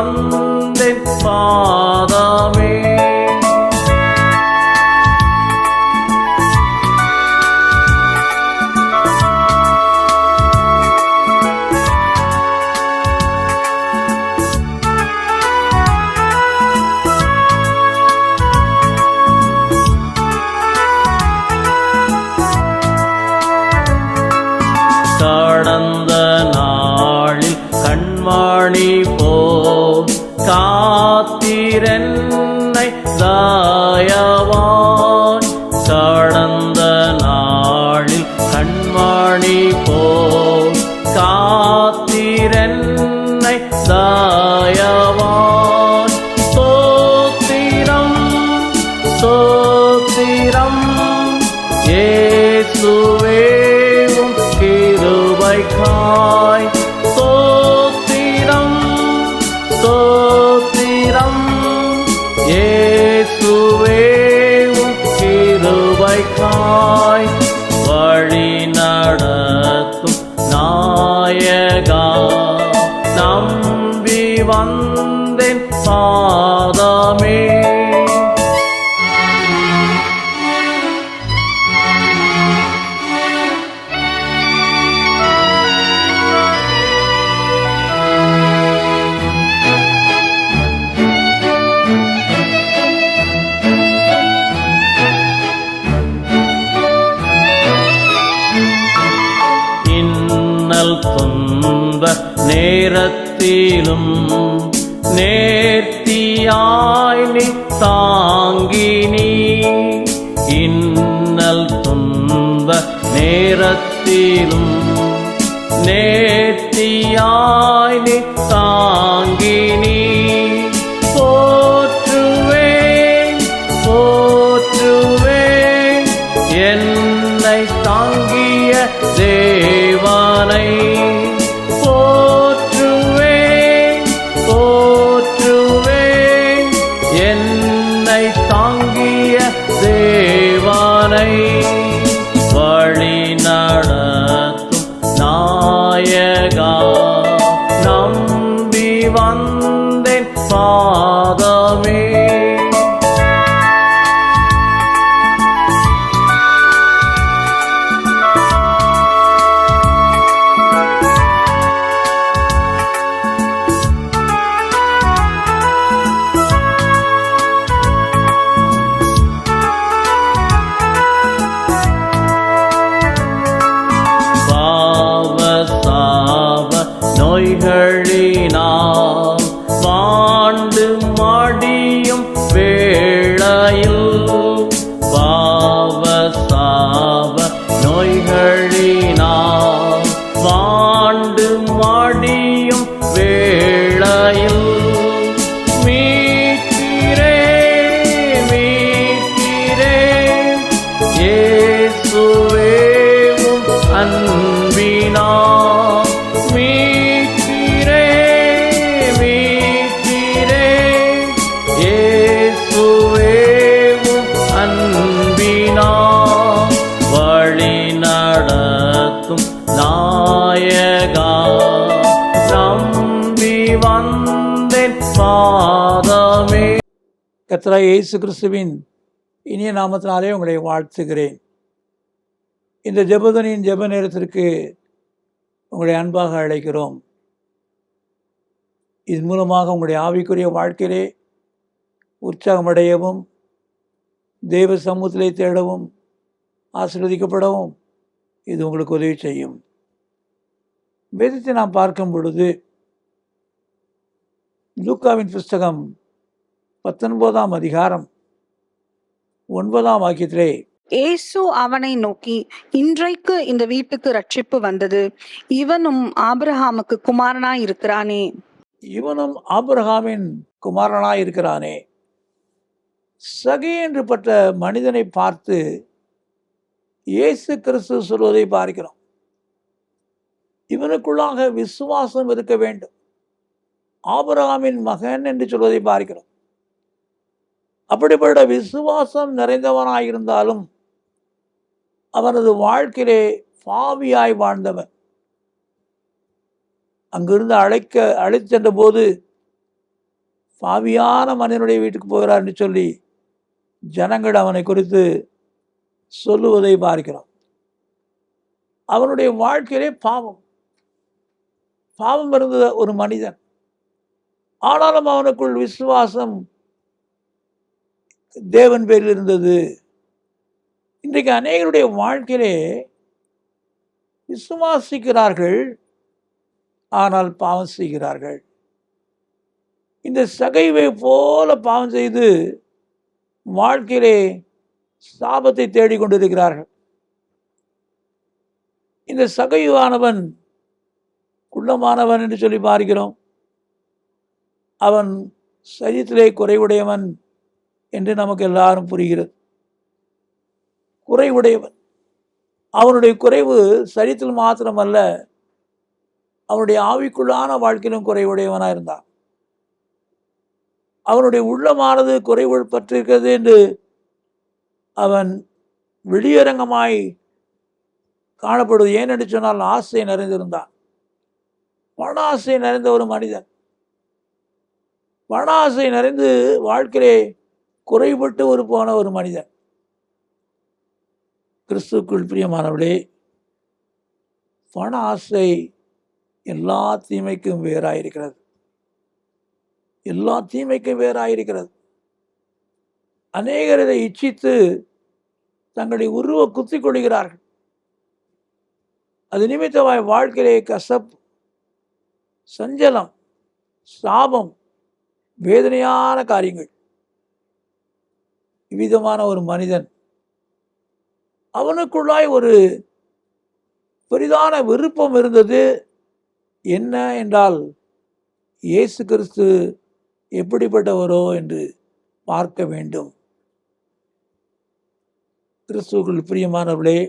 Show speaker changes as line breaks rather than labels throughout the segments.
வந்தேன் பாதமே. கடந்த நாளில் கண்மணி போல் காத்திரன்னை தயவாய். கடந்த நாளில் கண்மணி போல் காத்திரன்னை தயவாய். ஸ்தோத்திரம் ஸ்தோத்திரம் இயேசுவே கிருபைக்காய். ஸ்தோத்திரம் ஸ்தோத்திரம் இயேசுவே கிருபைக்காய். வழி நடத்தும் நாயகா நம்பி வந்தேன் பாதமே. துன்ப நேரத்திலும் நேர்த்தியாய் நீ தாங்கினி. இன்னல் துன்ப நேரத்திலும் நேர்த்தியாய் நீ தாங்கினி. போற்றுவேன் போற்றுவேன் என்னை தாங்கிய தேவனை. போற்றுவேன் போற்றுவேன் என்னை தாங்கிய தேவனை. வழி நடத்தும் நாயகா நம்பி வந்தேன் பாதமே. நோய்களினால் வாண்டு மடியும் வேளையில். பாவ சாவ நோய்களினால் வாண்டு மடியும் வேளையில். மீட்கிறே மீட்கிறே இயேசுவே அன்பினால். மீட்கிறே மீட்கிறே இயேசுவே அன்பினால். வழி நடத்தும் நாயகா நம்பி வந்தேன் பாதமே.
கர்த்தராகிய இயேசு கிறிஸ்துவின் இனிய நாமத்தினாலே உங்களை வாழ்த்துகிறேன். இந்த ஜெபதனின் ஜெப நேரத்திற்கு உங்களை அன்பாக அழைக்கிறோம். இது மூலமாக உங்களுடைய ஆவிக்குரிய வாழ்க்கையிலே உற்சாகமடையவும் தேவ சமூகத்திலே தேடவும் ஆசீர்வதிக்கப்படவும் இது உங்களுக்கு உதவி செய்யும். வேதத்தை நாம் பார்க்கும் பொழுது லூக்காவின் புஸ்தகம் 19ஆம் அதிகாரம் 9ஆம் வாக்கியத்திலே,
இயேசு அவனை நோக்கி, இன்றைக்கு இந்த வீட்டுக்கு ரட்சிப்பு வந்தது, இவனும் ஆபிரகாமுக்கு குமாரனாய் இருக்கிறானே.
இவனும் ஆபிரகாமின் குமாரனாய் இருக்கிறானே. சகி என்று பட்ட மனிதனை பார்த்து இயேசு கிறிஸ்து சொல்வதை பார்க்கிறோம். இவனுக்குள்ளாக விசுவாசம் இருக்க வேண்டும். ஆபிரகாமின் மகன் என்று சொல்வதை பார்க்கிறோம். அப்படிப்பட்ட விசுவாசம் நிறைந்தவனாயிருந்தாலும் அவனது வாழ்க்கையிலே பாவியாய் வாழ்ந்தவன். அங்கிருந்து அழைத்து சென்ற போது பாவியான மனிதனுடைய வீட்டுக்கு போகிறார் என்று சொல்லி ஜனங்கள் அவனை குறித்து சொல்லுவதை பார்க்கிறோம். அவனுடைய வாழ்க்கையிலே பாவம் இருந்த ஒரு மனிதன். ஆனாலும் அவனுக்குள் விசுவாசம் தேவன் பேரில் இருந்தது. இன்றைக்கு அநேகருடைய வாழ்க்கையிலே விசுவாசிக்கிறார்கள், ஆனால் பாவம் செய்கிறார்கள். இந்த சகைவை போல பாவம் செய்து வாழ்க்கையிலே சாபத்தை தேடிக்கொண்டிருக்கிறார்கள். இந்த சகைவானவன் குள்ளமானவன் என்று சொல்லி பார்க்கிறோம். அவன் சரீரத்திலே குறைவுடையவன் என்று நமக்கு எல்லாரும் புரிகிறது. குறைவுடையவன். அவனுடைய குறைவு சரீரத்தில் மாத்திரமல்ல, அவனுடைய ஆவிக்குள்ளான வாழ்க்கையிலும் குறைவுடையவனாக இருந்தான். அவனுடைய உள்ளமானது குறைவு பற்றிருக்கிறது என்று அவன் வெளியரங்கமாய் காணப்படுவது. ஏனென்று சொன்னால் ஆசை நிறைந்திருந்தான். பண ஆசை நிறைந்த ஒரு மனிதன். பண ஆசை நிறைந்து வாழ்க்கையிலே குறைபட்டு போன ஒரு மனிதன். கிறிஸ்துவுக்குள் பிரியமானவர்களே, பண ஆசை எல்லா தீமைக்கும் வேறாயிருக்கிறது. எல்லா தீமைக்கும் வேறாயிருக்கிறது. அநேகர் இதை இச்சித்து தங்களை உருவ குத்திக் கொள்கிறார்கள். அது நிமித்தமாய் வாழ்க்கையிலே கசப்பு, சஞ்சலம், சாபம், வேதனையான காரியங்கள். இவ்விதமான ஒரு மனிதன் அவனுக்குள்ளாய் ஒரு பெரிதான விருப்பம் இருந்தது. என்ன என்றால், இயேசு கிறிஸ்து எப்படிப்பட்டவரோ என்று பார்க்க வேண்டும். கிறிஸ்துவுக்குள் பிரியமானவர்களே,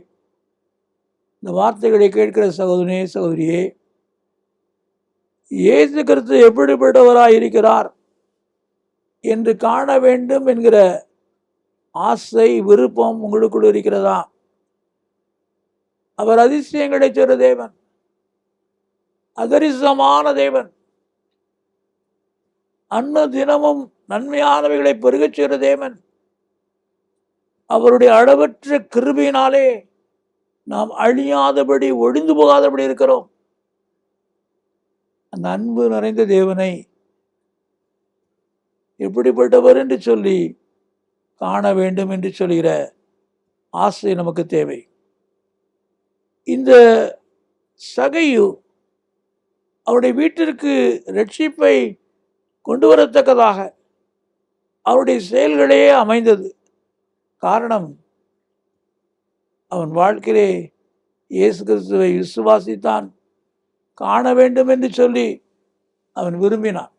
இந்த வார்த்தைகளை கேட்கிற சகோதரனே, சகோதரியே, இயேசு கிறிஸ்து எப்படிப்பட்டவராய் இருக்கிறார் என்று காண வேண்டும் என்கிற ஆசை, விருப்பம் உங்களுக்குள் இருக்கிறதா? அவர் அதிசயங்களை செய்கிற தேவன், அதரிசமான தேவன், அன்ன தினமும் நன்மையானவைகளை பெருகச் செய்கிற தேவன். அவருடைய அளவற்ற கிருபையினாலே நாம் அழியாதபடி, ஒழிந்து போகாதபடி இருக்கிறோம். அந்த அன்பு நிறைந்த தேவனை எப்படிப்பட்டவர் என்று சொல்லி காண வேண்டும் என்று சொல்கிற ஆசை நமக்கு தேவை. இந்த சகையு அவருடைய வீட்டிற்கு ரட்சிப்பை கொண்டு வரத்தக்கதாக அவருடைய செயல்களே அமைந்தது. காரணம், அவன் வாழ்க்கையிலே இயேசு கிறிஸ்துவை விசுவாசித்தான், காண வேண்டும் என்று சொல்லி அவன் விரும்பினான்.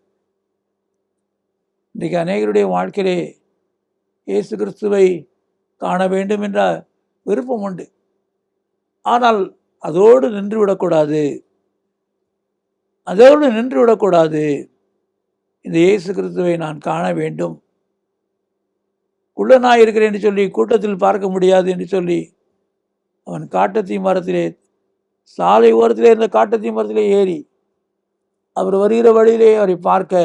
இன்றைக்கு அநேகருடைய வாழ்க்கையிலே இயேசு கிறிஸ்துவை காண வேண்டும் என்ற விருப்பம் உண்டு. ஆனால் அதோடு நின்று விடக்கூடாது. இந்த இயேசு கிறிஸ்துவை நான் காண வேண்டும். குள்ளனாய் இருக்கிறேன் என்று சொல்லி கூட்டத்தில் பார்க்க முடியாது என்று சொல்லி அவன் காட்டத்தீ மரத்திலே, சாலை ஓரத்திலே இருந்த காட்டத்தீ மரத்திலே ஏறி அவர் வருகிற வழியிலே அவரை பார்க்க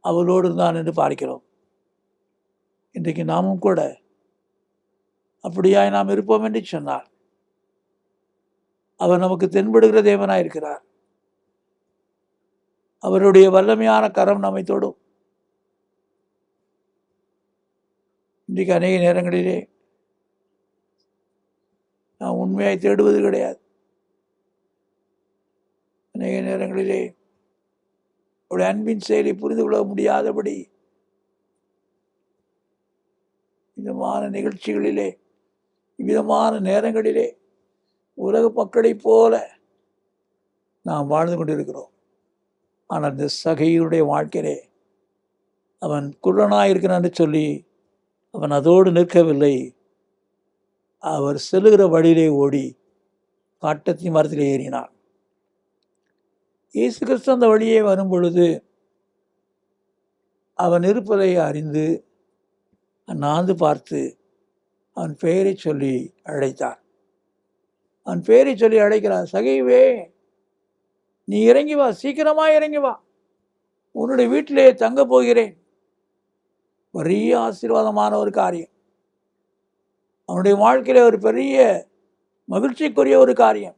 அவளோடு இருந்தான் என்று பார்க்கிறோம். இன்றைக்கு நாமும் கூட அப்படியாய் நாம் இருப்போம் என்று சொன்னார். அவர் நமக்கு தென்படுகிற தேவனாயிருக்கிறார். அவருடைய வல்லமையான கரம் நம்மை தொடும். இன்றைக்கு அநேக நேரங்களிலே நாம் உண்மையாய் தேடுவது கிடையாது. அநேக நேரங்களிலே அவருடைய அன்பின் செயலை புரிந்து கொள்ள முடியாதபடி விதமான நிகழ்ச்சிகளிலே, விதமான நேரங்களிலே உலக மக்களைப் போல நாம் வாழ்ந்து கொண்டிருக்கிறோம். ஆனால் இந்த சகையுடைய வாழ்க்கையிலே அவன் குள்ளனாயிருக்கிறான் என்று சொல்லி அவன் அதோடு நிற்கவில்லை. அவர் செல்லுகிற வழியிலே ஓடி காட்டத்தீ மரத்திலே ஏறினான். இயேசு கிறிஸ்து அந்த வழியே வரும் பொழுது அவன் இருப்பதை அறிந்து அண்ணாந்து பார்த்து அவன் பெயரை சொல்லி அழைத்தார். அவன் பெயரை சொல்லி அழைக்கிறான். சகைவே, நீ இறங்கி வா, சீக்கிரமாக இறங்கி வா. உன்னுடைய வீட்டிலே தங்க போகிறேன். பெரிய ஆசீர்வாதமான ஒரு காரியம். அவனுடைய வாழ்க்கையில ஒரு பெரிய மகிழ்ச்சிக்குரிய ஒரு காரியம்.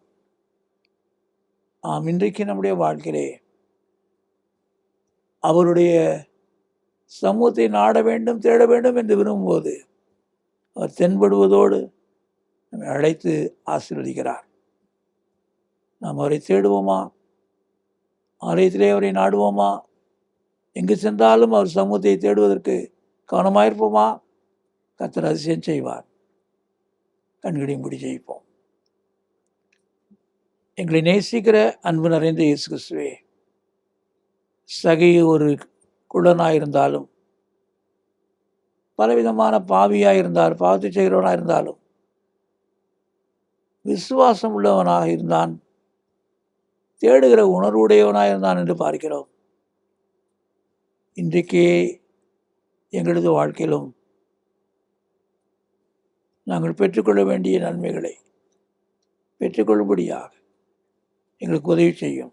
இன்றைக்கு நம்முடைய வாழ்க்கையிலே அவருடைய சமூகத்தை நாட வேண்டும், தேட வேண்டும் என்று விரும்பும்போது அவர் தென்படுவதோடு நம்மை அழைத்து ஆசீர்வதிக்கிறார். நாம் அவரை தேடுவோமா? ஆலயத்திலே அவரை நாடுவோமா? எங்கு சென்றாலும் அவர் சமூகத்தை தேடுவதற்கு கவனமாயிருப்போமா? கர்த்தர் அதிசயம் செய்வார். கண்களை மூடி ஜெயிப்போம். எங்களை நேசிக்கிற அன்பு நிறைந்த இயேசு கிறிஸ்துவே, சகை ஒரு குள்ளனாயிருந்தாலும், பலவிதமான பாவியாயிருந்தாலும், பாவத்தை செய்கிறவனாக இருந்தாலும், விசுவாசம் உள்ளவனாக இருந்தான், தேடுகிற உணர்வுடையவனாக இருந்தான் என்று பார்க்கிறோம். இன்றைக்கே எங்களது வாழ்க்கையிலும் நாங்கள் பெற்றுக்கொள்ள வேண்டிய நன்மைகளை பெற்றுக்கொள்ளும்படியாக எங்களுக்கு உதவி செய்யும்.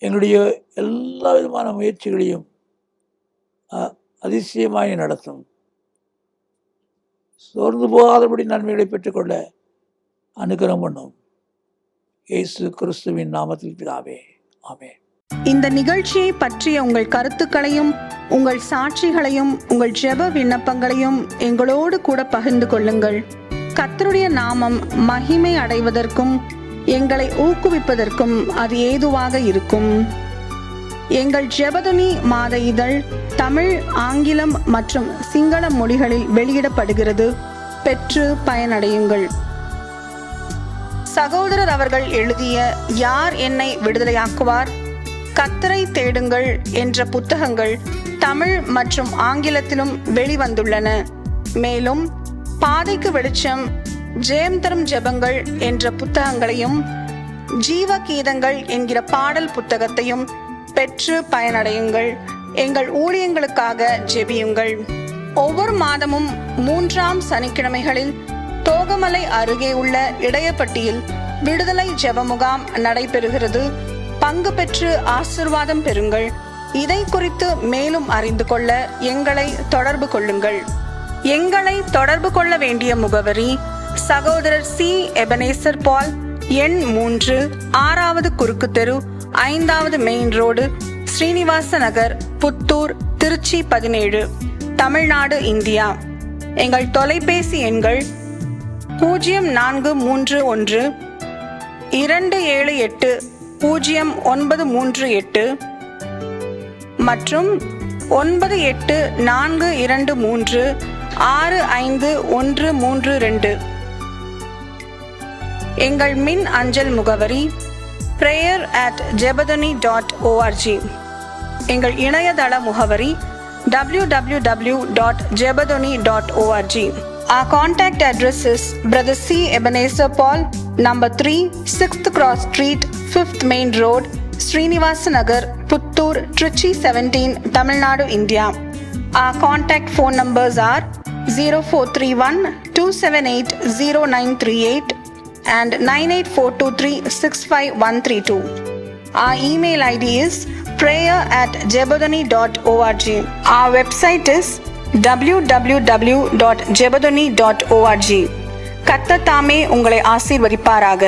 எங்களுடைய எல்லா விதமான முயற்சிகளையும் அதிசயமாய் நடத்தும். சோர்ந்து போகாதபடி நன்மைகளை பெற்றுக்கொள்ள அனுகிரகம் பண்ணும். இயேசு கிறிஸ்துவின் நாமத்தில் பிதாவே, ஆமென்.
இந்த நிகழ்ச்சியை பற்றிய உங்கள் கருத்துக்களையும் உங்கள் சாட்சிகளையும் உங்கள் ஜெப விண்ணப்பங்களையும் எங்களோடு கூட பகிர்ந்து கொள்ளுங்கள். கர்த்தருடைய நாமம் மகிமை அடைவதற்கும் எங்களை ஊக்குவிப்பதற்கும் அது ஏதுவாக இருக்கும். எங்கள் ஜெபதுனி மாத இதழ் தமிழ், ஆங்கிலம் மற்றும் சிங்கள மொழிகளில் வெளியிடப்படுகிறது. பெற்று பயனடையுங்கள். சகோதரர் அவர்கள் எழுதிய யார் என்னை விடுதலையாக்குவார், கர்த்தரை தேடுங்கள் என்ற புத்தகங்கள் தமிழ் மற்றும் ஆங்கிலத்திலும் வெளிவந்துள்ளன. மேலும் பாதைக்கு வெளிச்சம், ஜெயம் தரும் ஜெபங்கள் என்ற புத்தகங்களையும் ஜீவ கீதங்கள் என்கிற பாடல் புத்தகத்தையும் பெற்று பயனடையுங்கள். எங்கள் ஊழியங்களுக்காக ஜெபியுங்கள். ஒவ்வொரு மாதமும் 3ஆம் சனிக்கிழமைகளில் தோகமலை அருகே உள்ள இடையப்பட்டியில் விடுதலை ஜெப முகாம் நடைபெறுகிறது. பங்கு பெற்று ஆசீர்வாதம் பெறுங்கள். இதை குறித்து மேலும் அறிந்து கொள்ள எங்களை தொடர்பு கொள்ளுங்கள். எங்களை தொடர்பு கொள்ள வேண்டிய முகவரி: சகோதரர் சி. எபனேசர் பால், எண் 3, 6வது குறுக்கு தெரு, 5வது மெயின் ரோடு, ஸ்ரீனிவாச நகர், புத்தூர், திருச்சி 17, தமிழ்நாடு, இந்தியா. எங்கள் தொலைபேசி எண்கள் 0431 278 0938 மற்றும் 9842365132. எங்கள் மின் அஞ்சல் முகவரி prayer@jebadani.org. எங்கள் இணையதள முகவரி www.jebadani.org. Our contact address is Brother C. Ebenezer Paul, number 3, 6th Cross Street, 5th Main Road, Srinivasa Nagar, Puttur, Trichy 17, Tamil Nadu, India. Our contact phone numbers are 0431 278 0938 and 98423 Our email ID is prayer@jebadani.org. Our website is www.jebadani.org. கர்த்தர் தாமே உங்களை ஆசீர்வதிப்பாராக.